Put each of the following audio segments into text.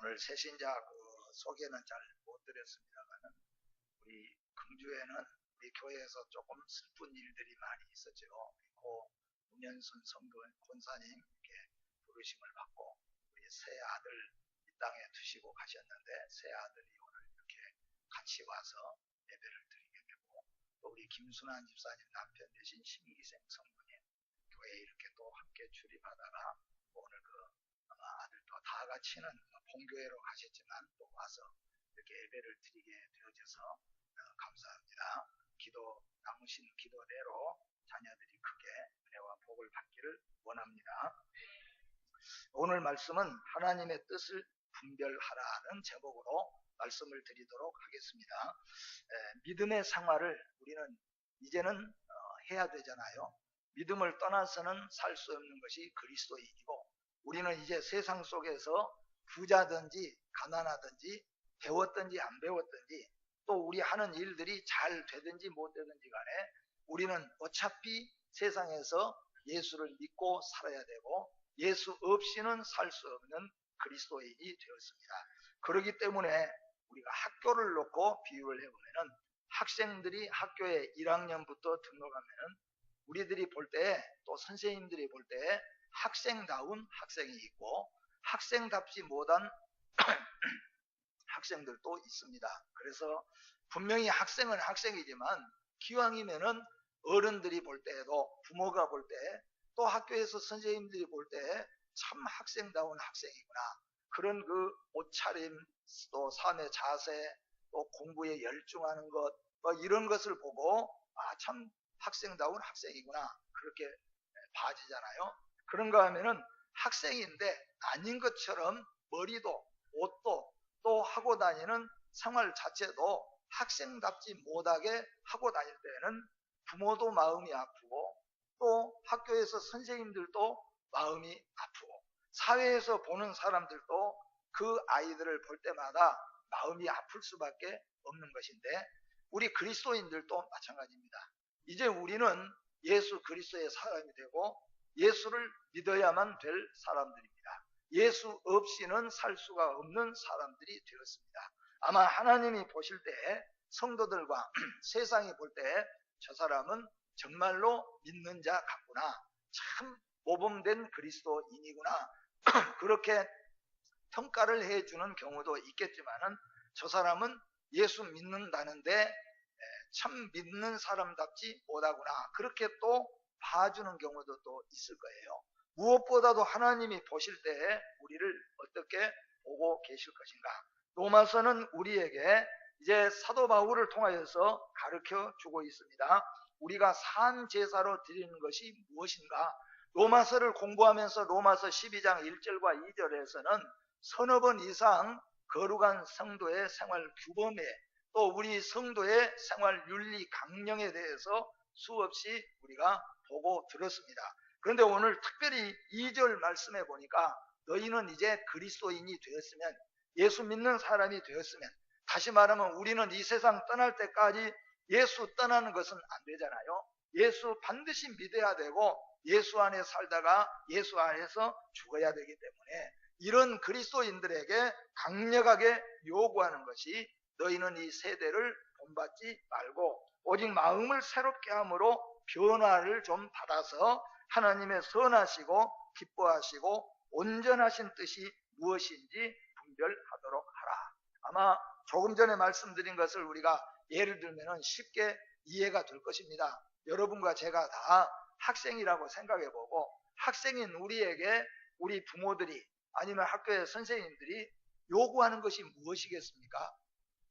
오늘 새신자 소개는 잘 못 드렸습니다만, 우리 금주에는 우리 교회에서 조금 슬픈 일들이 많이 있었죠. 고 문현순 권사님 이렇게 부르심을 받고 우리 새 아들 이 땅에 두시고 가셨는데, 새 아들이 오늘 이렇게 같이 와서 예배를 드리게 되고, 또 우리 김순환 집사님 남편 되신 심기생 성도님 교회에 이렇게 또 함께 출입하다가 오늘 아마 아들도 다 같이는 본교회로 가셨지만 또 와서 이렇게 예배를 드리게 되어져서 감사합니다. 남으신 기도대로 자녀들이 크게 은혜와 복을 받기를 원합니다. 오늘 말씀은 하나님의 뜻을 분별하라는 제목으로 말씀을 드리도록 하겠습니다. 믿음의 생활을 우리는 이제는 해야 되잖아요. 믿음을 떠나서는 살 수 없는 것이 그리스도인이고, 우리는 이제 세상 속에서 부자든지 가난하든지 배웠든지 안 배웠든지 또 우리 하는 일들이 잘 되든지 못 되든지 간에 우리는 어차피 세상에서 예수를 믿고 살아야 되고, 예수 없이는 살 수 없는 그리스도인이 되었습니다. 그렇기 때문에 우리가 학교를 놓고 비유를 해보면은, 학생들이 학교에 1학년부터 등록하면은 우리들이 볼 때, 또 선생님들이 볼 때 학생다운 학생이 있고 학생답지 못한 학생들도 있습니다. 그래서 분명히 학생은 학생이지만 기왕이면은 어른들이 볼 때에도, 부모가 볼 때, 또 학교에서 선생님들이 볼 때 참 학생다운 학생이구나, 그런 옷차림, 또 삶의 자세, 또 공부에 열중하는 것, 이런 것을 보고 참 학생다운 학생이구나, 그렇게 봐지잖아요. 그런가 하면은 학생인데 아닌 것처럼 머리도 옷도 또 하고 다니는 생활 자체도 학생답지 못하게 하고 다닐 때는 부모도 마음이 아프고, 또 학교에서 선생님들도 마음이 아프고, 사회에서 보는 사람들도 그 아이들을 볼 때마다 마음이 아플 수밖에 없는 것인데, 우리 그리스도인들도 마찬가지입니다. 이제 우리는 예수 그리스도의 사람이 되고 예수를 믿어야만 될 사람들입니다. 예수 없이는 살 수가 없는 사람들이 되었습니다. 아마 하나님이 보실 때, 성도들과 세상이 볼 때 저 사람은 정말로 믿는 자 같구나, 참 모범된 그리스도인이구나, 그렇게 평가를 해주는 경우도 있겠지만은, 저 사람은 예수 믿는다는데 참 믿는 사람답지 못하구나, 그렇게 또 봐주는 경우도 또 있을 거예요. 무엇보다도 하나님이 보실 때 우리를 어떻게 보고 계실 것인가. 로마서는 우리에게 이제 사도 바울을 통하여서 가르쳐 주고 있습니다. 우리가 산 제사로 드리는 것이 무엇인가. 로마서를 공부하면서 로마서 12장 1절과 2절에서는 서너 번 이상 거룩한 성도의 생활 규범에, 또 우리 성도의 생활 윤리 강령에 대해서 수없이 우리가 보고 들었습니다. 그런데 오늘 특별히 2절 말씀해 보니까, 너희는 이제 그리스도인이 되었으면, 예수 믿는 사람이 되었으면, 다시 말하면 우리는 이 세상 떠날 때까지 예수 떠나는 것은 안 되잖아요. 예수 반드시 믿어야 되고 예수 안에 살다가 예수 안에서 죽어야 되기 때문에, 이런 그리스도인들에게 강력하게 요구하는 것이, 너희는 이 세대를 본받지 말고 오직 마음을 새롭게 함으로 변화를 좀 받아서 하나님의 선하시고 기뻐하시고 온전하신 뜻이 무엇인지 분별하도록 하라. 아마 조금 전에 말씀드린 것을 우리가 예를 들면 쉽게 이해가 될 것입니다. 여러분과 제가 다 학생이라고 생각해보고, 학생인 우리에게 우리 부모들이 아니면 학교의 선생님들이 요구하는 것이 무엇이겠습니까?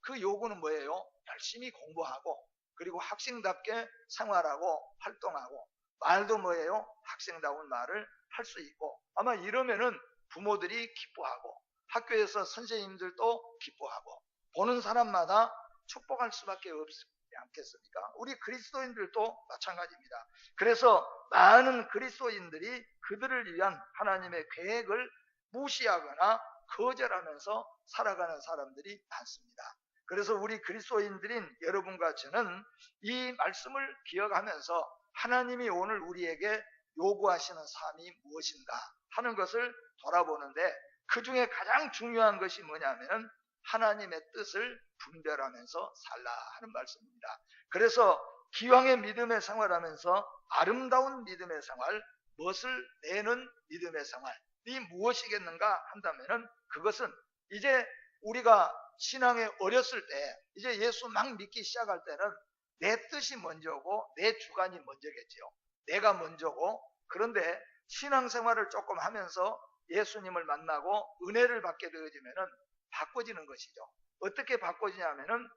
그 요구는 뭐예요? 열심히 공부하고, 그리고 학생답게 생활하고 활동하고, 말도 뭐예요? 학생다운 말을 할 수 있고, 아마 이러면은 부모들이 기뻐하고 학교에서 선생님들도 기뻐하고 보는 사람마다 축복할 수밖에 없지 않겠습니까? 우리 그리스도인들도 마찬가지입니다. 그래서 많은 그리스도인들이 그들을 위한 하나님의 계획을 무시하거나 거절하면서 살아가는 사람들이 많습니다. 그래서 우리 그리스도인들인 여러분과 저는 이 말씀을 기억하면서, 하나님이 오늘 우리에게 요구하시는 삶이 무엇인가 하는 것을 돌아보는데, 그 중에 가장 중요한 것이 뭐냐면은 하나님의 뜻을 분별하면서 살라 하는 말씀입니다. 그래서 기왕의 믿음의 생활하면서 아름다운 믿음의 생활, 무엇을 내는 믿음의 생활이 무엇이겠는가 한다면은, 그것은 이제 우리가 신앙에 어렸을 때, 이제 예수 막 믿기 시작할 때는 내 뜻이 먼저고 내 주관이 먼저겠지요. 내가 먼저고. 그런데 신앙생활을 조금 하면서 예수님을 만나고 은혜를 받게 되어지면은 바꿔지는 것이죠. 어떻게 바꿔지냐면은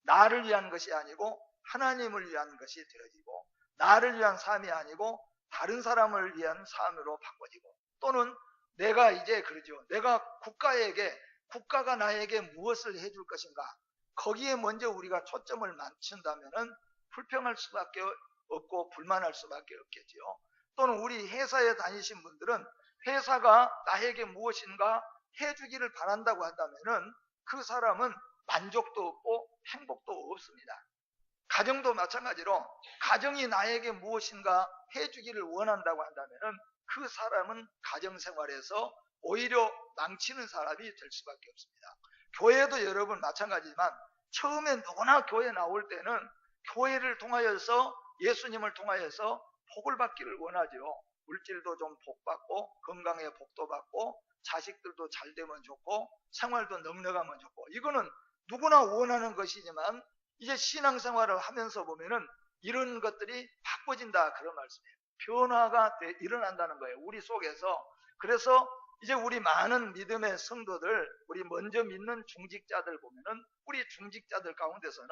나를 위한 것이 아니고 하나님을 위한 것이 되어지고, 나를 위한 삶이 아니고 다른 사람을 위한 삶으로 바꿔지고, 또는 내가 이제 그러죠. 내가 국가가 나에게 무엇을 해줄 것인가, 거기에 먼저 우리가 초점을 맞춘다면은 불평할 수밖에 없고 불만할 수밖에 없겠지요. 또는 우리 회사에 다니신 분들은 회사가 나에게 무엇인가 해주기를 바란다고 한다면은 그 사람은 만족도 없고 행복도 없습니다. 가정도 마찬가지로 가정이 나에게 무엇인가 해주기를 원한다고 한다면은 그 사람은 가정생활에서 오히려 망치는 사람이 될 수밖에 없습니다. 교회도 여러분 마찬가지지만 처음에 누구나 교회 나올 때는 교회를 통하여서, 예수님을 통하여서 복을 받기를 원하죠. 물질도 좀 복받고 건강에 복도 받고 자식들도 잘 되면 좋고 생활도 넉넉하면 좋고, 이거는 누구나 원하는 것이지만 이제 신앙생활을 하면서 보면은 이런 것들이 바꿔진다 그런 말씀이에요. 변화가 일어난다는 거예요, 우리 속에서. 그래서 이제 우리 많은 믿음의 성도들, 우리 먼저 믿는 중직자들 보면은 우리 중직자들 가운데서는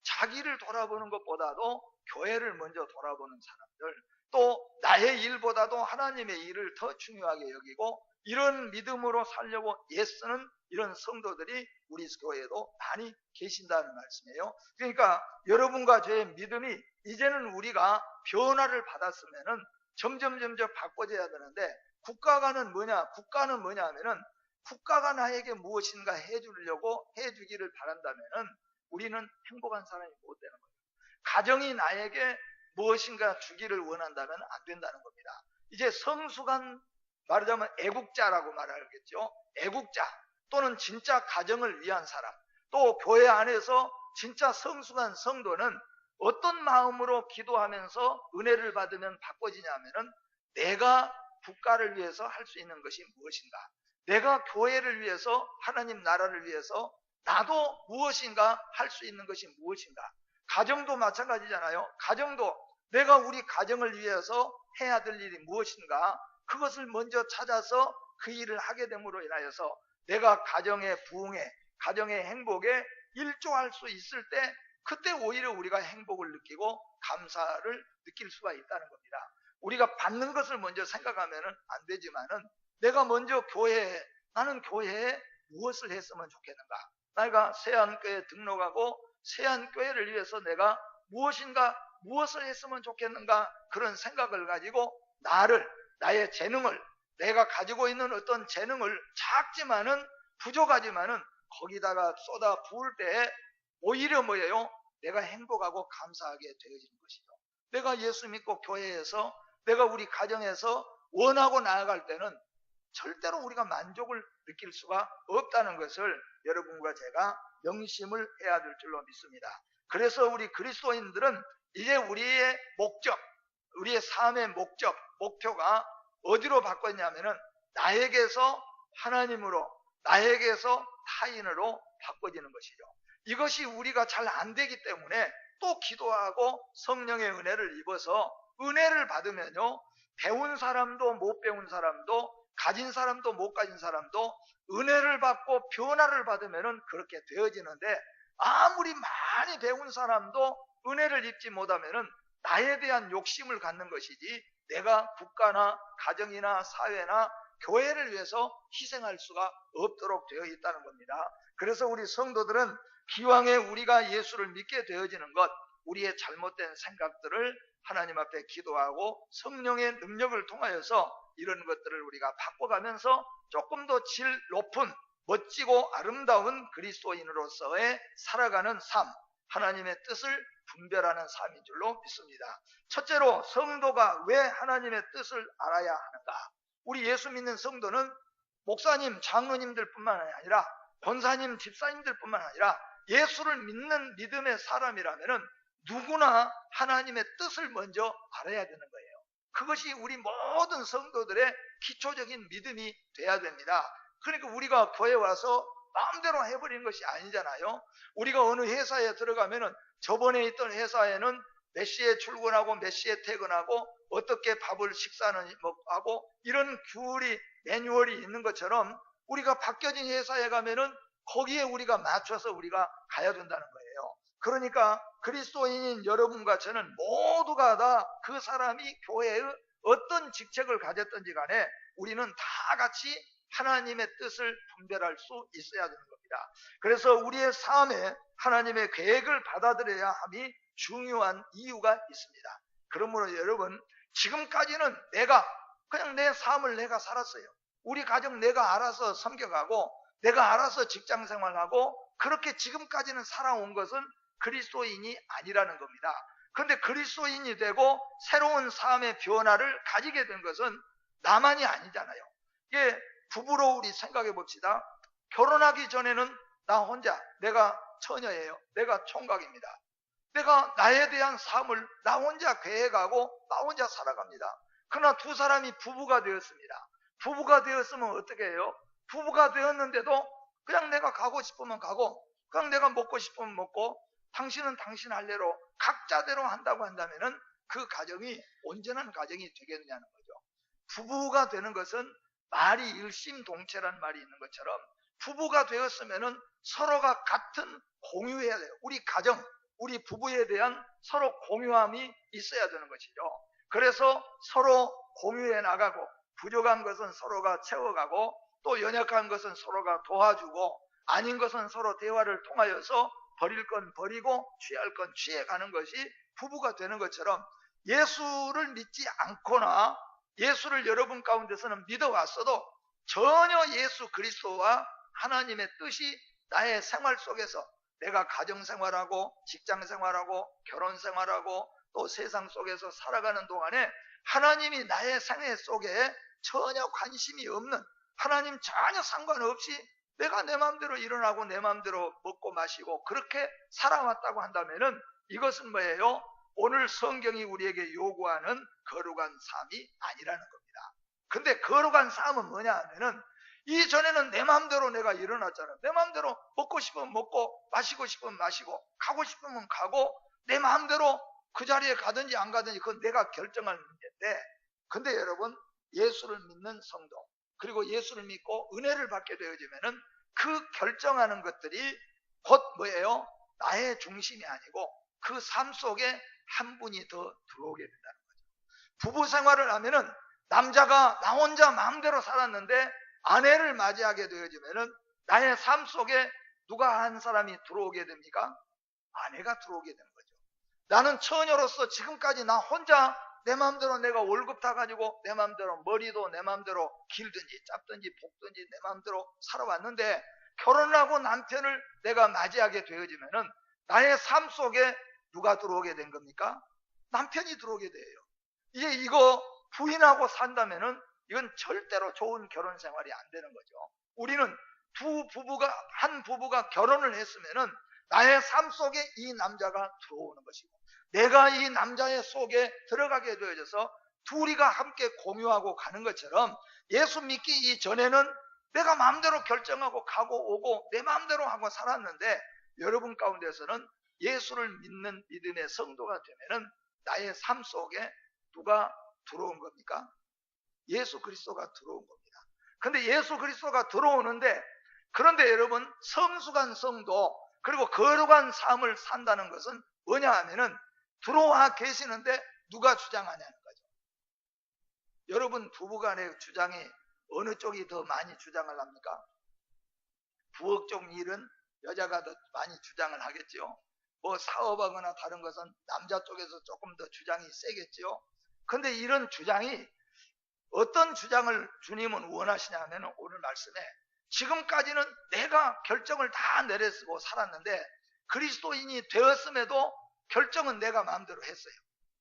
자기를 돌아보는 것보다도 교회를 먼저 돌아보는 사람들, 또 나의 일보다도 하나님의 일을 더 중요하게 여기고 이런 믿음으로 살려고 애쓰는 이런 성도들이 우리 교회에도 많이 계신다는 말씀이에요. 그러니까 여러분과 저의 믿음이 이제는 우리가 변화를 받았으면은 점점 바꿔져야 되는데, 국가는 뭐냐 하면은 국가가 나에게 무엇인가 해주기를 바란다면은 우리는 행복한 사람이 못 되는 거예요. 가정이 나에게 무엇인가 주기를 원한다면 안 된다는 겁니다. 이제 성숙한, 말하자면 애국자라고 말하겠죠. 애국자 또는 진짜 가정을 위한 사람, 또 교회 안에서 진짜 성숙한 성도는 어떤 마음으로 기도하면서 은혜를 받으면 바꿔지냐면은 내가 국가를 위해서 할 수 있는 것이 무엇인가, 내가 교회를 위해서, 하나님 나라를 위해서 나도 무엇인가 할 수 있는 것이 무엇인가. 가정도 마찬가지잖아요. 가정도 내가 우리 가정을 위해서 해야 될 일이 무엇인가, 그것을 먼저 찾아서 그 일을 하게 됨으로 인하여서 내가 가정의 부흥에, 가정의 행복에 일조할 수 있을 때, 그때 오히려 우리가 행복을 느끼고 감사를 느낄 수가 있다는 겁니다. 우리가 받는 것을 먼저 생각하면 안 되지만은 내가 먼저 나는 교회에 무엇을 했으면 좋겠는가, 내가 세안교회에 등록하고 세안교회를 위해서 내가 무엇을 했으면 좋겠는가, 그런 생각을 가지고 나의 재능을, 내가 가지고 있는 어떤 재능을 작지만은 부족하지만은 거기다가 쏟아 부을 때 오히려 뭐예요? 내가 행복하고 감사하게 되어지는 것이죠. 내가 예수 믿고 교회에서, 내가 우리 가정에서 원하고 나아갈 때는 절대로 우리가 만족을 느낄 수가 없다는 것을 여러분과 제가 명심을 해야 될 줄로 믿습니다. 그래서 우리 그리스도인들은 이제 우리의 목적, 우리의 삶의 목표가 어디로 바꿨냐면은 나에게서 하나님으로, 나에게서 타인으로 바꿔지는 것이죠. 이것이 우리가 잘 안 되기 때문에 또 기도하고 성령의 은혜를 입어서 은혜를 받으면요, 배운 사람도 못 배운 사람도, 가진 사람도 못 가진 사람도 은혜를 받고 변화를 받으면은 그렇게 되어지는데, 아무리 많이 배운 사람도 은혜를 입지 못하면은 나에 대한 욕심을 갖는 것이지 내가 국가나 가정이나 사회나 교회를 위해서 희생할 수가 없도록 되어 있다는 겁니다. 그래서 우리 성도들은 기왕에 우리가 예수를 믿게 되어지는 것, 우리의 잘못된 생각들을 하나님 앞에 기도하고 성령의 능력을 통하여서 이런 것들을 우리가 바꿔가면서 조금 더 질 높은 멋지고 아름다운 그리스도인으로서의 살아가는 삶, 하나님의 뜻을 분별하는 삶인 줄로 믿습니다. 첫째로 성도가 왜 하나님의 뜻을 알아야 하는가? 우리 예수 믿는 성도는 목사님, 장로님들 뿐만 아니라 권사님, 집사님들 뿐만 아니라 예수를 믿는 믿음의 사람이라면 누구나 하나님의 뜻을 먼저 알아야 되는 거예요. 그것이 우리 모든 성도들의 기초적인 믿음이 돼야 됩니다. 그러니까 우리가 교회 와서 마음대로 해버리는 것이 아니잖아요. 우리가 어느 회사에 들어가면은 저번에 있던 회사에는 몇 시에 출근하고 몇 시에 퇴근하고 어떻게 밥을 식사는 하고 이런 규율이 매뉴얼이 있는 것처럼 우리가 바뀌어진 회사에 가면은 거기에 우리가 맞춰서 우리가 가야 된다는 거예요. 그러니까 그리스도인인 여러분과 저는 모두가 다 그 사람이 교회의 어떤 직책을 가졌든지 간에 우리는 다 같이 하나님의 뜻을 분별할 수 있어야 되는 겁니다. 그래서 우리의 삶에 하나님의 계획을 받아들여야 함이 중요한 이유가 있습니다. 그러므로 여러분, 지금까지는 그냥 내 삶을 내가 살았어요. 우리 가정 내가 알아서 섬겨가고 내가 알아서 직장 생활하고 그렇게 지금까지는 살아온 것은 그리스도인이 아니라는 겁니다. 그런데 그리스도인이 되고 새로운 삶의 변화를 가지게 된 것은 나만이 아니잖아요. 이게 부부로 우리 생각해 봅시다. 결혼하기 전에는 나 혼자, 내가 처녀예요. 내가 총각입니다. 내가 나에 대한 삶을 나 혼자 계획하고 나 혼자 살아갑니다. 그러나 두 사람이 부부가 되었습니다. 부부가 되었으면 어떻게 해요? 부부가 되었는데도 그냥 내가 가고 싶으면 가고 그냥 내가 먹고 싶으면 먹고 당신은 당신 할래로 각자대로 한다고 한다면은 그 가정이 온전한 가정이 되겠느냐는 거죠. 부부가 되는 것은 말이 일심동체라는 말이 있는 것처럼 부부가 되었으면은 서로가 같은 공유해야 돼요. 우리 가정, 우리 부부에 대한 서로 공유함이 있어야 되는 것이죠. 그래서 서로 공유해 나가고 부족한 것은 서로가 채워가고 또 연약한 것은 서로가 도와주고 아닌 것은 서로 대화를 통하여서 버릴 건 버리고 취할 건 취해가는 것이 부부가 되는 것처럼 예수를 믿지 않거나 예수를 여러분 가운데서는 믿어왔어도 전혀 예수 그리스도와 하나님의 뜻이 나의 생활 속에서 내가 가정생활하고 직장생활하고 결혼생활하고 또 세상 속에서 살아가는 동안에 하나님이 나의 생애 속에 전혀 관심이 없는 하나님 전혀 상관없이 내가 내 마음대로 일어나고 내 마음대로 먹고 마시고 그렇게 살아왔다고 한다면은 이것은 뭐예요? 오늘 성경이 우리에게 요구하는 거룩한 삶이 아니라는 겁니다. 근데 거룩한 삶은 뭐냐 하면은 이전에는 내 마음대로 내가 일어났잖아요. 내 마음대로 먹고 싶으면 먹고 마시고 싶으면 마시고 가고 싶으면 가고 내 마음대로 그 자리에 가든지 안 가든지 그건 내가 결정할 문제인데 근데 여러분 예수를 믿는 성도 그리고 예수를 믿고 은혜를 받게 되어지면은 그 결정하는 것들이 곧 뭐예요? 나의 중심이 아니고 그 삶 속에 한 분이 더 들어오게 된다는 거죠. 부부 생활을 하면은 남자가 나 혼자 마음대로 살았는데 아내를 맞이하게 되어지면은 나의 삶 속에 누가 한 사람이 들어오게 됩니까? 아내가 들어오게 되는 거죠. 나는 처녀로서 지금까지 나 혼자 내 마음대로 내가 월급 타가지고 내 마음대로 머리도 내 마음대로 길든지 짧든지 볶든지 내 마음대로 살아왔는데 결혼하고 남편을 내가 맞이하게 되어지면은 나의 삶 속에 누가 들어오게 된 겁니까? 남편이 들어오게 돼요. 이거 부인하고 산다면은 이건 절대로 좋은 결혼 생활이 안 되는 거죠. 우리는 한 부부가 결혼을 했으면은 나의 삶 속에 이 남자가 들어오는 것이고 내가 이 남자의 속에 들어가게 되어져서 둘이가 함께 공유하고 가는 것처럼 예수 믿기 이전에는 내가 마음대로 결정하고 가고 오고 내 마음대로 하고 살았는데 여러분 가운데서는 예수를 믿는 믿음의 성도가 되면은 나의 삶 속에 누가 들어온 겁니까? 예수 그리스도가 들어온 겁니다. 근데 예수 그리스도가 들어오는데 그런데 여러분 성숙한 성도 그리고 거룩한 삶을 산다는 것은 뭐냐 하면은 들어와 계시는데 누가 주장하냐는 거죠. 여러분 부부간의 주장이 어느 쪽이 더 많이 주장을 합니까? 부엌적 일은 여자가 더 많이 주장을 하겠죠. 뭐 사업하거나 다른 것은 남자 쪽에서 조금 더 주장이 세겠죠. 근데 이런 주장이 어떤 주장을 주님은 원하시냐 하면 오늘 말씀에 지금까지는 내가 결정을 다 내려쓰고 살았는데 그리스도인이 되었음에도 결정은 내가 마음대로 했어요.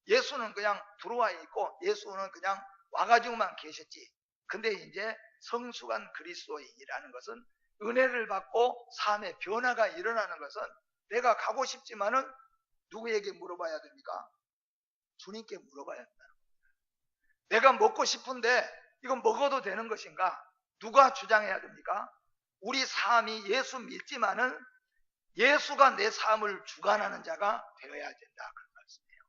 예수는 그냥 들어와 있고 예수는 그냥 와가지고만 계셨지. 근데 이제 성숙한 그리스도인이라는 것은 은혜를 받고 삶의 변화가 일어나는 것은 내가 가고 싶지만은 누구에게 물어봐야 됩니까? 주님께 물어봐야 합니다. 내가 먹고 싶은데 이건 먹어도 되는 것인가? 누가 주장해야 됩니까? 우리 삶이 예수 믿지만은 예수가 내 삶을 주관하는 자가 되어야 된다. 그런 말씀이에요.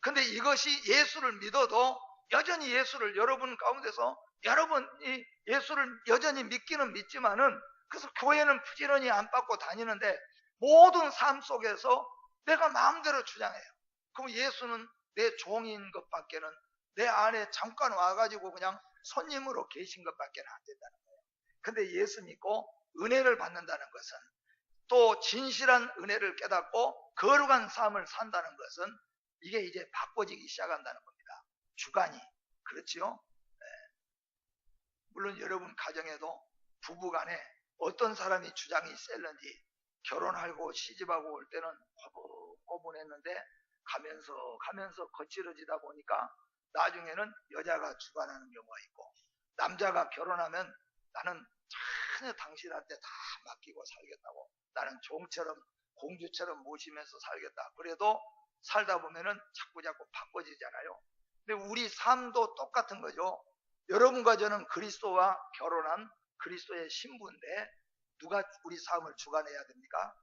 근데 이것이 예수를 믿어도 여전히 예수를 여러분 가운데서 여러분이 예수를 여전히 믿기는 믿지만은 그래서 교회는 부지런히 안 받고 다니는데 모든 삶 속에서 내가 마음대로 주장해요. 그럼 예수는 내 종인 것밖에는 내 안에 잠깐 와가지고 그냥 손님으로 계신 것밖에 안 된다는 거예요. 근데 예수 믿고 은혜를 받는다는 것은 또 진실한 은혜를 깨닫고 거룩한 삶을 산다는 것은 이게 이제 바꿔지기 시작한다는 겁니다. 주관이. 그렇지요? 네. 물론 여러분 가정에도 부부간에 어떤 사람이 주장이 셀런지 결혼하고 시집하고 올 때는 고분했는데 가면서 거칠어지다 보니까 나중에는 여자가 주관하는 경우가 있고 남자가 결혼하면 나는 전혀 당신한테 다 맡기고 살겠다고 나는 종처럼 공주처럼 모시면서 살겠다. 그래도 살다 보면은 자꾸 바꿔지잖아요. 근데 우리 삶도 똑같은 거죠. 여러분과 저는 그리스도와 결혼한 그리스도의 신부인데 누가 우리 삶을 주관해야 됩니까?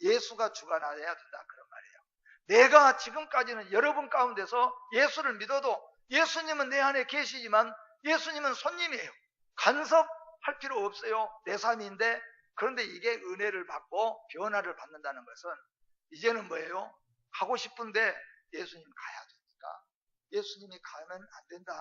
예수가 주관해야 된다. 그런 말이에요. 내가 지금까지는 여러분 가운데서 예수를 믿어도 예수님은 내 안에 계시지만 예수님은 손님이에요. 간섭할 필요 없어요. 내 삶인데 그런데 이게 은혜를 받고 변화를 받는다는 것은 이제는 뭐예요? 가고 싶은데 예수님 가야 되니까 예수님이 가면 안 된다.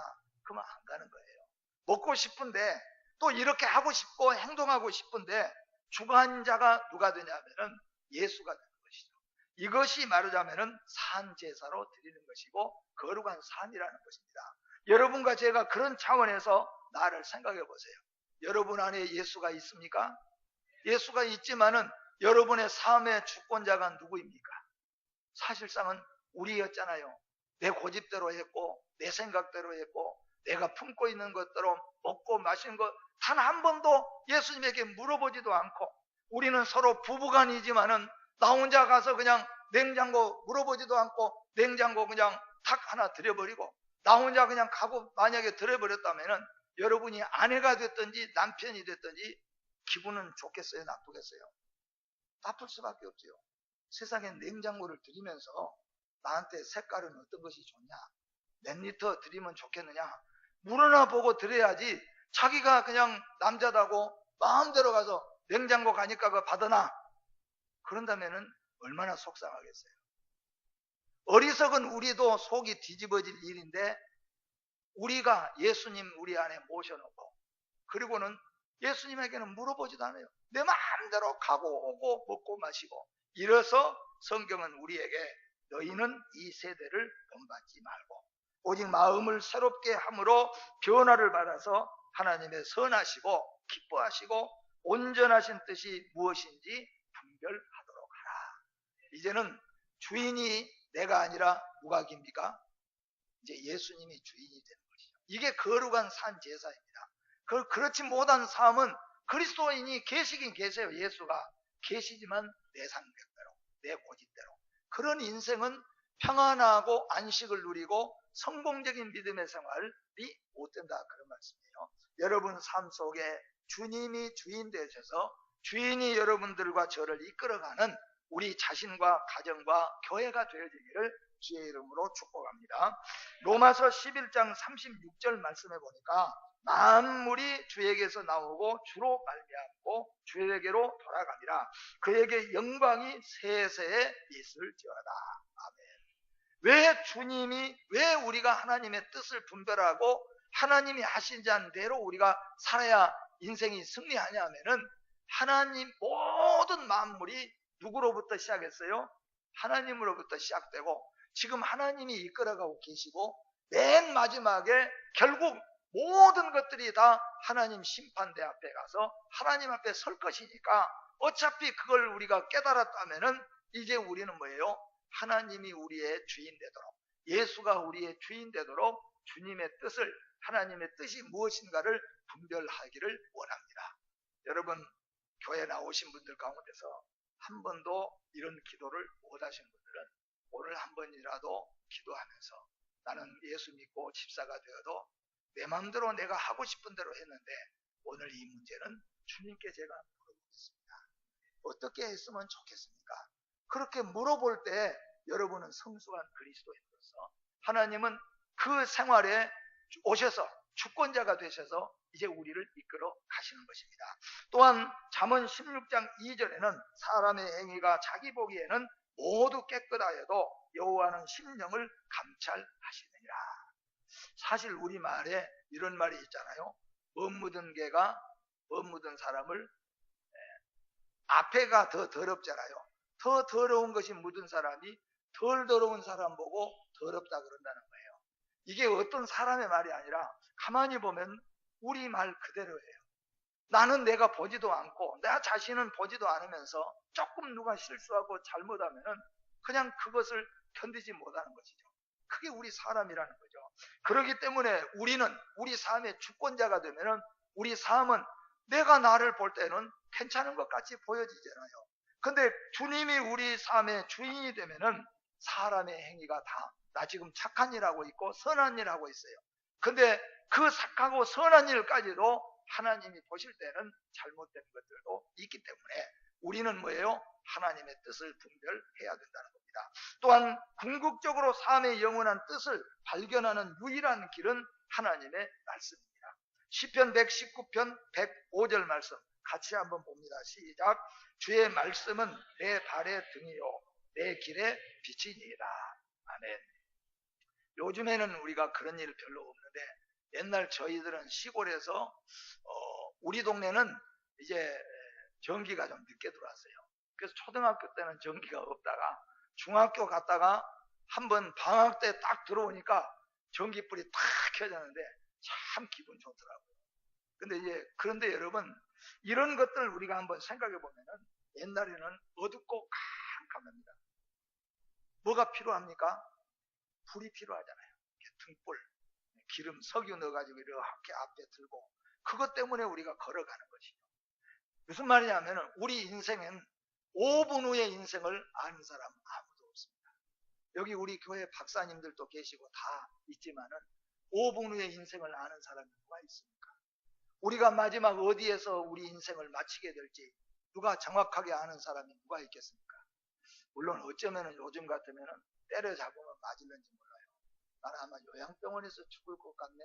그러면 안 가는 거예요. 먹고 싶은데 또 이렇게 하고 싶고 행동하고 싶은데 주관자가 누가 되냐면은 예수가 되는 것이죠. 이것이 말하자면은 산제사로 드리는 것이고 거룩한 삶이라는 것입니다. 여러분과 제가 그런 차원에서 나를 생각해 보세요. 여러분 안에 예수가 있습니까? 예수가 있지만은 여러분의 삶의 주권자가 누구입니까? 사실상은 우리였잖아요. 내 고집대로 했고 내 생각대로 했고 내가 품고 있는 것대로 먹고 마시는 것 단 한 번도 예수님에게 물어보지도 않고 우리는 서로 부부간이지만은 나 혼자 가서 그냥 냉장고 물어보지도 않고 냉장고 그냥 탁 하나 들여버리고 나 혼자 그냥 가고 만약에 들여버렸다면은 여러분이 아내가 됐든지 남편이 됐든지 기분은 좋겠어요? 나쁘겠어요? 나쁠 수밖에 없죠. 세상에 냉장고를 들이면서 나한테 색깔은 어떤 것이 좋냐? 몇 리터 드리면 좋겠느냐? 물어나 보고 드려야지 자기가 그냥 남자다고 마음대로 가서 냉장고 가니까 그거 받아놔. 그런다면은 얼마나 속상하겠어요. 어리석은 우리도 속이 뒤집어질 일인데 우리가 예수님 우리 안에 모셔놓고 그리고는 예수님에게는 물어보지도 않아요. 내 마음대로 가고 오고 먹고 마시고 이래서 성경은 우리에게 너희는 이 세대를 본받지 말고 오직 마음을 새롭게 함으로 변화를 받아서 하나님의 선하시고 기뻐하시고 온전하신 뜻이 무엇인지 분별하도록 하라. 이제는 주인이 내가 아니라 누가 깁니까? 이제 예수님이 주인이 되는 것이죠. 이게 거룩한 산 제사입니다. 그렇지 못한 삶은 그리스도인이 계시긴 계세요. 예수가 계시지만 내 상대대로 내 고집대로 그런 인생은 평안하고 안식을 누리고 성공적인 믿음의 생활이 못 된다. 그런 말씀이에요. 여러분 삶 속에 주님이 주인 되셔서 주인이 여러분들과 저를 이끌어가는 우리 자신과 가정과 교회가 되어지기를 주의 이름으로 축복합니다. 로마서 11장 36절 말씀해 보니까 만물이 주에게서 나오고 주로 말미암고 주에게로 돌아가니라. 그에게 영광이 세세에 있을지어다. 아멘. 왜 우리가 하나님의 뜻을 분별하고 하나님이 하신 대로 우리가 살아야 인생이 승리하냐면은 하나님 모든 만물이 누구로부터 시작했어요? 하나님으로부터 시작되고 지금 하나님이 이끌어가고 계시고 맨 마지막에 결국 모든 것들이 다 하나님 심판대 앞에 가서 하나님 앞에 설 것이니까 어차피 그걸 우리가 깨달았다면은 이제 우리는 뭐예요? 하나님이 우리의 주인 되도록, 예수가 우리의 주인 되도록 주님의 뜻을, 하나님의 뜻이 무엇인가를 분별하기를 원합니다. 여러분, 교회 나오신 분들 가운데서 한 번도 이런 기도를 못하신 분들은 오늘 한 번이라도 기도하면서 나는 예수 믿고 집사가 되어도 내 마음대로 내가 하고 싶은 대로 했는데 오늘 이 문제는 주님께 제가 물어보겠습니다. 어떻게 했으면 좋겠습니까? 그렇게 물어볼 때 여러분은 성숙한 그리스도인으로서 하나님은 그 생활에 오셔서 주권자가 되셔서 이제 우리를 이끌어 가시는 것입니다. 또한 잠언 16장 2절에는 사람의 행위가 자기 보기에는 모두 깨끗하여도 여호와는 심령을 감찰하시느니라. 사실 우리말에 이런 말이 있잖아요. 못 묻은 개가 못 묻은 사람을, 앞에가 더 더럽잖아요. 더 더러운 것이 묻은 사람이 덜 더러운 사람 보고 더럽다 그런다는 거예요. 이게 어떤 사람의 말이 아니라 가만히 보면 우리 말 그대로예요. 나는 내가 보지도 않고 나 자신은 보지도 않으면서 조금 누가 실수하고 잘못하면은 그냥 그것을 견디지 못하는 것이죠. 그게 우리 사람이라는 거죠. 그렇기 때문에 우리는 우리 삶의 주권자가 되면은 우리 삶은 내가 나를 볼 때는 괜찮은 것 같이 보여지잖아요. 근데 주님이 우리 삶의 주인이 되면은 사람의 행위가 다 나 지금 착한 일 하고 있고 선한 일 하고 있어요. 근데 그 착하고 선한 일까지도 하나님이 보실 때는 잘못된 것들도 있기 때문에 우리는 뭐예요? 하나님의 뜻을 분별해야 된다는 겁니다. 또한 궁극적으로 삶의 영원한 뜻을 발견하는 유일한 길은 하나님의 말씀입니다. 시편 119편 105절 말씀 같이 한번 봅니다. 시작. 주의 말씀은 내 발의 등이요 내 길의 빛이니이다. 아멘. 요즘에는 우리가 그런 일 별로 없는데 옛날 저희들은 시골에서 우리 동네는 이제 전기가 좀 늦게 들어왔어요. 그래서 초등학교 때는 전기가 없다가 중학교 갔다가 한번 방학 때 딱 들어오니까 전기불이 탁 켜졌는데 참 기분 좋더라고요. 그런데 여러분, 이런 것들 우리가 한번 생각해 보면은 옛날에는 어둡고 캄캄합니다. 뭐가 필요합니까? 불이 필요하잖아요. 등불, 기름, 석유 넣어가지고 이렇게 앞에 들고 그것 때문에 우리가 걸어가는 것이죠. 무슨 말이냐면 우리 인생은 5분 후의 인생을 아는 사람 아무도 없습니다. 여기 우리 교회 박사님들도 계시고 다 있지만은 5분 후의 인생을 아는 사람이 누가 있습니까? 우리가 마지막 어디에서 우리 인생을 마치게 될지 누가 정확하게 아는 사람이 누가 있겠습니까? 물론 어쩌면은 요즘 같으면은 때려잡으면 맞을는지 몰라요. 나는 아마 요양병원에서 죽을 것 같네.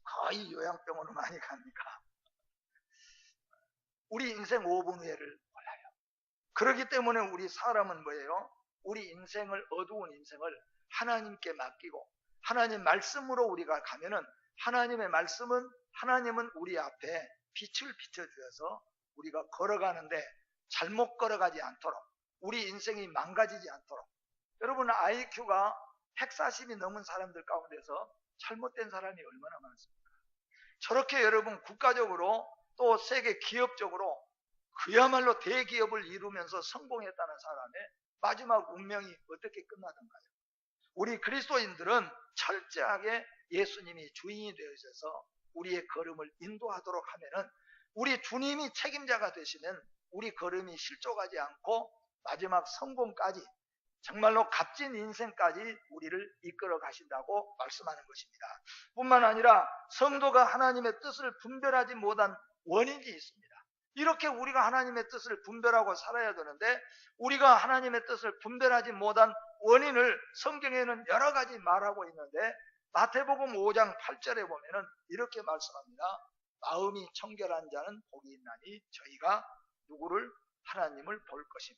거의 요양병원으로 많이 갑니까? 우리 인생 5분 후에를 몰라요. 그렇기 때문에 우리 사람은 뭐예요? 우리 인생을, 어두운 인생을 하나님께 맡기고 하나님 말씀으로 우리가 가면은 하나님의 말씀은, 하나님은 우리 앞에 빛을 비춰주셔서 우리가 걸어가는데 잘못 걸어가지 않도록, 우리 인생이 망가지지 않도록. 여러분, IQ가 140이 넘은 사람들 가운데서 잘못된 사람이 얼마나 많습니까? 저렇게 여러분 국가적으로 또 세계 기업적으로 그야말로 대기업을 이루면서 성공했다는 사람의 마지막 운명이 어떻게 끝나던가요? 우리 그리스도인들은 철저하게 예수님이 주인이 되어서 우리의 걸음을 인도하도록 하면은 우리 주님이 책임자가 되시면 우리 걸음이 실족하지 않고 마지막 성공까지, 정말로 값진 인생까지 우리를 이끌어 가신다고 말씀하는 것입니다. 뿐만 아니라 성도가 하나님의 뜻을 분별하지 못한 원인이 있습니다. 이렇게 우리가 하나님의 뜻을 분별하고 살아야 되는데 우리가 하나님의 뜻을 분별하지 못한 원인을 성경에는 여러 가지 말하고 있는데 마태복음 5장 8절에 보면은 이렇게 말씀합니다. 마음이 청결한 자는 복이 있나니 저희가 누구를? 하나님을 볼 것이며.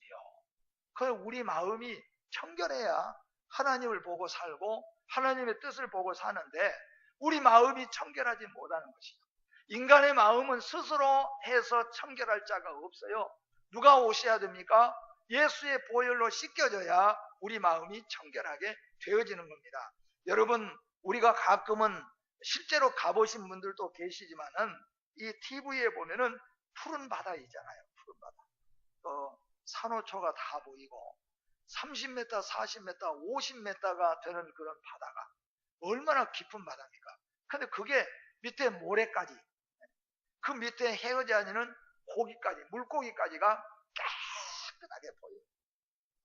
그 우리 마음이 청결해야 하나님을 보고 살고 하나님의 뜻을 보고 사는데 우리 마음이 청결하지 못하는 것이죠. 인간의 마음은 스스로 해서 청결할 자가 없어요. 누가 오셔야 됩니까? 예수의 보혈로 씻겨져야 우리 마음이 청결하게 되어지는 겁니다. 여러분, 우리가 가끔은 실제로 가보신 분들도 계시지만은 이 TV에 보면은 푸른 바다 있잖아요. 푸른 바다. 산호초가 다 보이고 30m, 40m, 50m가 되는 그런 바다가 얼마나 깊은 바다입니까? 근데 그게 밑에 모래까지, 그 밑에 헤어지 않는 고기까지, 물고기까지가 깨끗하게 보여요.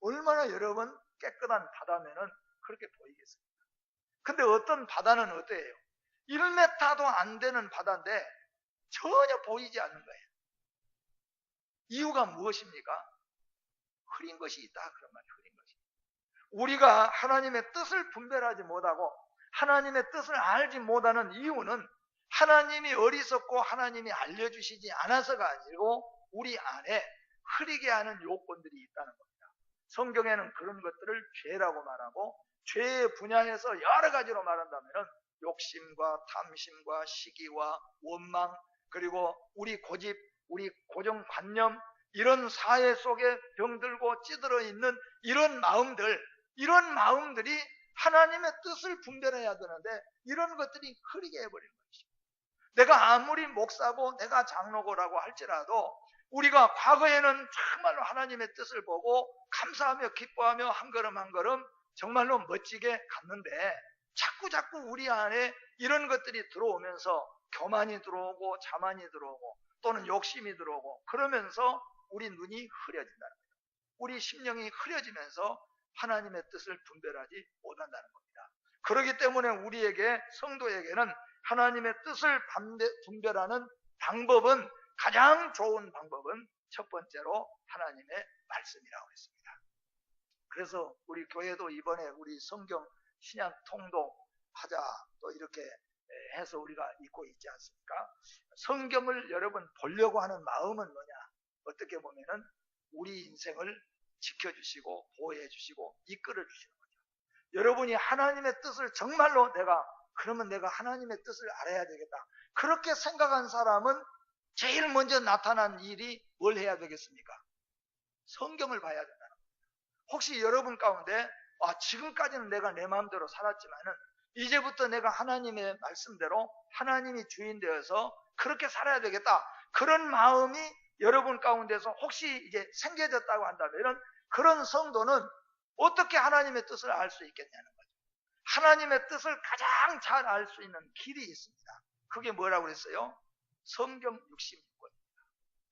얼마나 여러분 깨끗한 바다면은 그렇게 보이겠습니까? 근데 어떤 바다는 어때요? 1m도 안 되는 바다인데 전혀 보이지 않는 거예요. 이유가 무엇입니까? 흐린 것이 있다. 그런 말이에요. 흐린 것이. 우리가 하나님의 뜻을 분별하지 못하고 하나님의 뜻을 알지 못하는 이유는 하나님이 어리석고 하나님이 알려주시지 않아서가 아니고 우리 안에 흐리게 하는 요건들이 있다는 겁니다. 성경에는 그런 것들을 죄라고 말하고 죄의 분야에서 여러 가지로 말한다면 욕심과 탐심과 시기와 원망, 그리고 우리 고집, 우리 고정관념, 이런 사회 속에 병들고 찌들어 있는 이런 마음들이 하나님의 뜻을 분별해야 되는데 이런 것들이 흐리게 해버리는 것이죠. 내가 아무리 목사고 내가 장로고라고 할지라도 우리가 과거에는 정말로 하나님의 뜻을 보고 감사하며 기뻐하며 한 걸음 한 걸음 정말로 멋지게 갔는데 자꾸 우리 안에 이런 것들이 들어오면서 교만이 들어오고 자만이 들어오고 또는 욕심이 들어오고 그러면서 우리 눈이 흐려진다는 거예요. 우리 심령이 흐려지면서 하나님의 뜻을 분별하지 못한다는 겁니다. 그렇기 때문에 우리에게, 성도에게는 하나님의 뜻을 분별하는 방법은, 가장 좋은 방법은 첫 번째로 하나님의 말씀이라고 했습니다. 그래서 우리 교회도 이번에 우리 성경 신약 통독하자 또 이렇게 해서 우리가 읽고 있지 않습니까? 성경을 여러분 보려고 하는 마음은 뭐냐? 어떻게 보면은 우리 인생을 지켜주시고 보호해주시고 이끌어주시는 거죠. 여러분이 하나님의 뜻을 정말로 그러면 내가 하나님의 뜻을 알아야 되겠다, 그렇게 생각한 사람은 제일 먼저 나타난 일이 뭘 해야 되겠습니까? 성경을 봐야 된다는 겁니다. 혹시 여러분 가운데 지금까지는 내가 내 마음대로 살았지만은 이제부터 내가 하나님의 말씀대로 하나님이 주인 되어서 그렇게 살아야 되겠다, 그런 마음이 여러분 가운데서 혹시 이제 생겨졌다고 한다면 그런 성도는 어떻게 하나님의 뜻을 알 수 있겠냐는 거죠. 하나님의 뜻을 가장 잘 알 수 있는 길이 있습니다. 그게 뭐라고 그랬어요? 성경 66권입니다.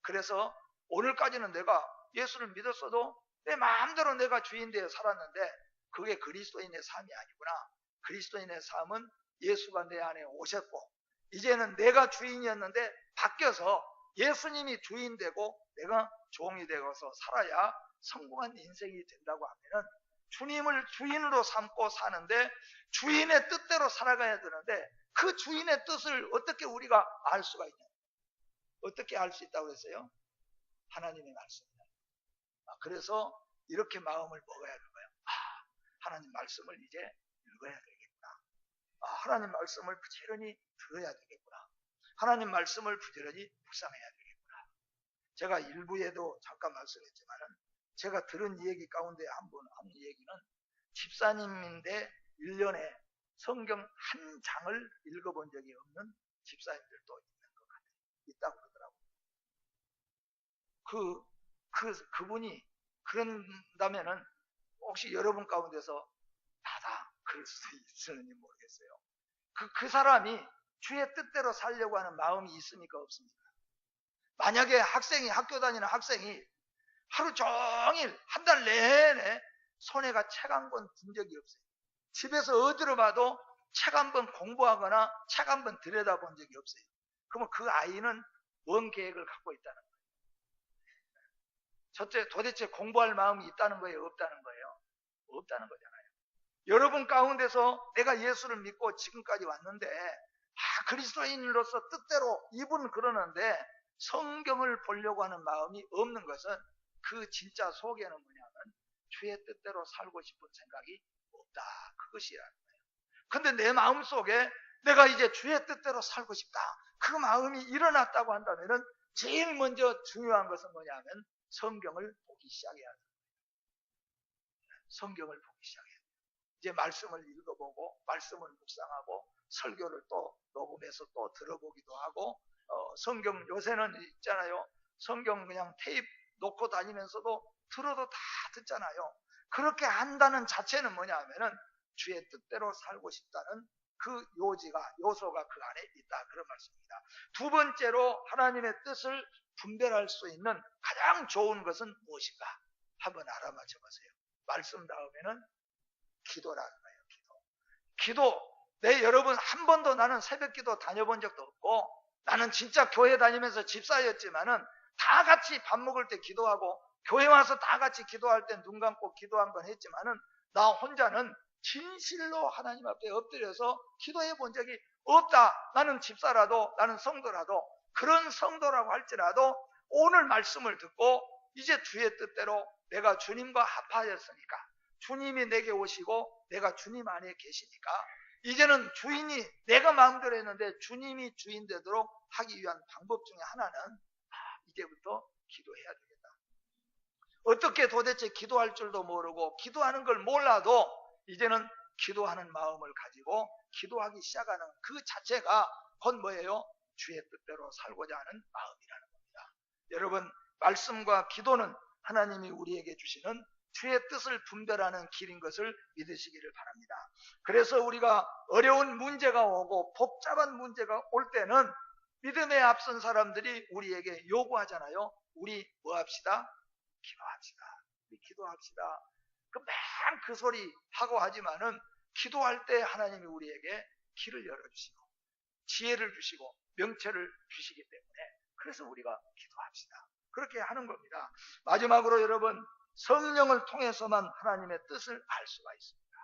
그래서 오늘까지는 내가 예수를 믿었어도 내 마음대로 내가 주인 되어 살았는데 그게 그리스도인의 삶이 아니구나. 그리스도인의 삶은 예수가 내 안에 오셨고 이제는 내가 주인이었는데 바뀌어서 예수님이 주인 되고 내가 종이 되어서 살아야 성공한 인생이 된다고 하면은 주님을 주인으로 삼고 사는데 주인의 뜻대로 살아가야 되는데 그 주인의 뜻을 어떻게 우리가 알 수가 있냐? 어떻게 알 수 있다고 했어요? 하나님의 말씀이다. 그래서 이렇게 마음을 먹어야 되는 거예요. 하나님 말씀을 이제 읽어야 되겠구나. 하나님 말씀을 부지런히 들어야 되겠구나. 하나님 말씀을 부지런히 묵상해야 되겠구나. 제가 일부에도 잠깐 말씀했지만은 제가 들은 얘기 가운데 한 얘기는 집사님인데 1년에 성경 한 장을 읽어본 적이 없는 집사님들도 있는 것 같아요. 있다고 그러더라고요. 그분이 그런다면은 혹시 여러분 가운데서 다 그럴 수도 있을지 모르겠어요. 그 사람이 주의 뜻대로 살려고 하는 마음이 있습니까? 없습니까? 만약에 학교 다니는 학생이 하루 종일 한 달 내내 손에가 책 한 권 든 적이 없어요. 집에서 어디로 봐도 책 한 번 공부하거나 책 한 번 들여다본 적이 없어요. 그러면 그 아이는 뭔 계획을 갖고 있다는 거예요? 도대체 공부할 마음이 있다는 거예요? 없다는 거예요? 없다는 거잖아요. 여러분 가운데서 내가 예수를 믿고 지금까지 왔는데 그리스도인으로서 뜻대로 입은 그러는데 성경을 보려고 하는 마음이 없는 것은 그 진짜 속에는 뭐냐면 주의 뜻대로 살고 싶은 생각이 없다, 그것이라는 거예요. 근데 내 마음속에 내가 이제 주의 뜻대로 살고 싶다, 그 마음이 일어났다고 한다면 제일 먼저 중요한 것은 뭐냐면 성경을 보기 시작해야 돼요. 성경을 보기 시작해야 돼요. 이제 말씀을 읽어보고 말씀을 묵상하고 설교를 또 녹음해서 또 들어보기도 하고 성경 요새는 있잖아요. 성경 그냥 테이프 놓고 다니면서도 들어도 다 듣잖아요. 그렇게 한다는 자체는 뭐냐 하면은 주의 뜻대로 살고 싶다는 그 요소가 그 안에 있다. 그런 말씀입니다. 두 번째로 하나님의 뜻을 분별할 수 있는 가장 좋은 것은 무엇인가? 한번 알아맞혀 보세요. 말씀 다음에는 기도라는 거예요. 기도. 여러분, 한 번도 나는 새벽 기도 다녀본 적도 없고, 나는 진짜 교회 다니면서 집사였지만은 다 같이 밥 먹을 때 기도하고, 교회 와서 다 같이 기도할 때 눈 감고 기도 한번 했지만은, 나 혼자는 진실로 하나님 앞에 엎드려서 기도해 본 적이 없다. 나는 집사라도, 나는 성도라도, 그런 성도라고 할지라도 오늘 말씀을 듣고 이제 주의 뜻대로 내가 주님과 합하였으니까, 주님이 내게 오시고 내가 주님 안에 계시니까 이제는 주인이 내가 마음대로 했는데 주님이 주인 되도록 하기 위한 방법 중에 하나는 이제부터 기도해야 되겠다. 어떻게 도대체 기도할 줄도 모르고 기도하는 걸 몰라도 이제는 기도하는 마음을 가지고 기도하기 시작하는 그 자체가 곧 뭐예요? 주의 뜻대로 살고자 하는 마음이라는 겁니다. 여러분, 말씀과 기도는 하나님이 우리에게 주시는 주의 뜻을 분별하는 길인 것을 믿으시기를 바랍니다. 그래서 우리가 어려운 문제가 오고 복잡한 문제가 올 때는 믿음에 앞선 사람들이 우리에게 요구하잖아요. 우리 뭐 합시다? 기도합시다. 우리 기도합시다. 맨 그 소리 하고 하지만은 기도할 때 하나님이 우리에게 길을 열어주시고 지혜를 주시고 명철을 주시기 때문에 그래서 우리가 기도합시다. 그렇게 하는 겁니다. 마지막으로 여러분, 성령을 통해서만 하나님의 뜻을 알 수가 있습니다.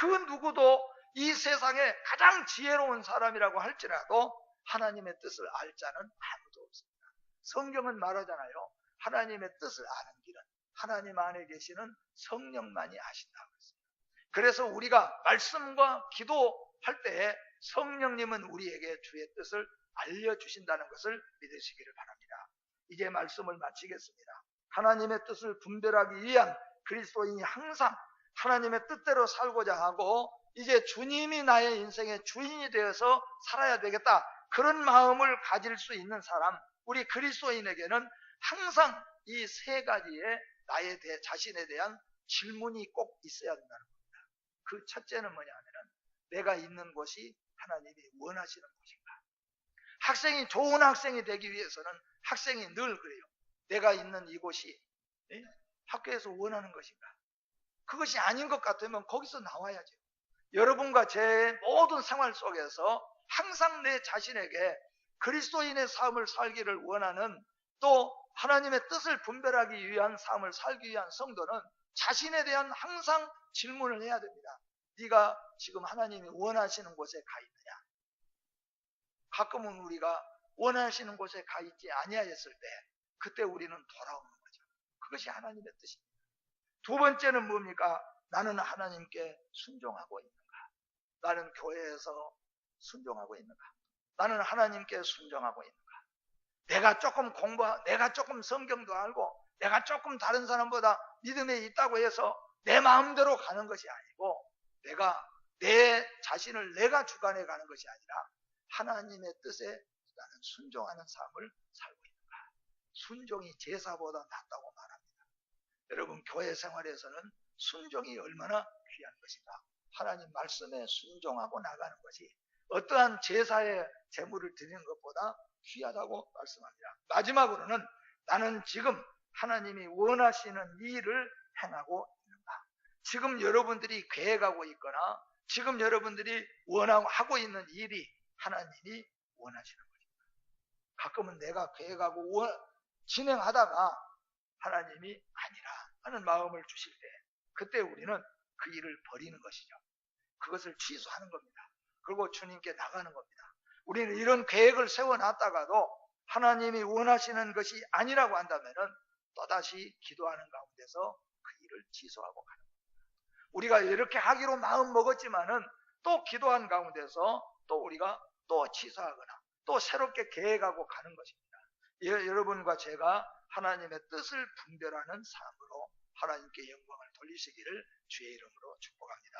그 누구도 이 세상에 가장 지혜로운 사람이라고 할지라도 하나님의 뜻을 알 자는 아무도 없습니다. 성경은 말하잖아요. 하나님의 뜻을 아는 길은 하나님 안에 계시는 성령만이 아신다고 했습니다. 그래서 우리가 말씀과 기도할 때 성령님은 우리에게 주의 뜻을 알려주신다는 것을 믿으시기를 바랍니다. 이제 말씀을 마치겠습니다. 하나님의 뜻을 분별하기 위한 그리스도인이 항상 하나님의 뜻대로 살고자 하고 이제 주님이 나의 인생의 주인이 되어서 살아야 되겠다. 그런 마음을 가질 수 있는 사람, 우리 그리스도인에게는 항상 이 세 가지의 나의 자신에 대한 질문이 꼭 있어야 된다는 겁니다. 그 첫째는 뭐냐면은 내가 있는 곳이 하나님이 원하시는 곳인가? 학생이 좋은 학생이 되기 위해서는 학생이 늘 그래요. 내가 있는 이곳이 학교에서 원하는 것인가? 그것이 아닌 것 같으면 거기서 나와야죠. 여러분과 제 모든 생활 속에서 항상 내 자신에게 그리스도인의 삶을 살기를 원하는 또 하나님의 뜻을 분별하기 위한 삶을 살기 위한 성도는 자신에 대한 항상 질문을 해야 됩니다. 네가 지금 하나님이 원하시는 곳에 가 있느냐? 가끔은 우리가 원하시는 곳에 가 있지 아니하였을 때 그때 우리는 돌아오는 거죠. 그것이 하나님의 뜻입니다. 두 번째는 뭡니까? 나는 하나님께 순종하고 있는가? 나는 교회에서 순종하고 있는가? 나는 하나님께 순종하고 있는가? 내가 조금 성경도 알고 내가 조금 다른 사람보다 믿음에 있다고 해서 내 마음대로 가는 것이 아니고 내 자신을 내가 주관해 가는 것이 아니라 하나님의 뜻에 나는 순종하는 삶을 살고 있는가? 순종이 제사보다 낫다고 말합니다. 여러분, 교회 생활에서는 순종이 얼마나 귀한 것인가? 하나님 말씀에 순종하고 나가는 것이 어떠한 제사의 제물을 드리는 것보다 귀하다고 말씀합니다. 마지막으로는 나는 지금 하나님이 원하시는 일을 행하고 있는가? 지금 여러분들이 계획하고 있거나 지금 여러분들이 하고 있는 일이 하나님이 원하시는 것입니다. 가끔은 내가 계획하고 진행하다가 하나님이 아니라 하는 마음을 주실 때 그때 우리는 그 일을 버리는 것이죠. 그것을 취소하는 겁니다. 그리고 주님께 나가는 겁니다. 우리는 이런 계획을 세워놨다가도 하나님이 원하시는 것이 아니라고 한다면은 또다시 기도하는 가운데서 그 일을 취소하고 가는 겁니다. 우리가 이렇게 하기로 마음 먹었지만은 또 기도한 가운데서 또 우리가 또 취소하거나 또 새롭게 계획하고 가는 것입니다. 여러분과 제가 하나님의 뜻을 분별하는 삶으로 하나님께 영광을 돌리시기를 주의 이름으로 축복합니다.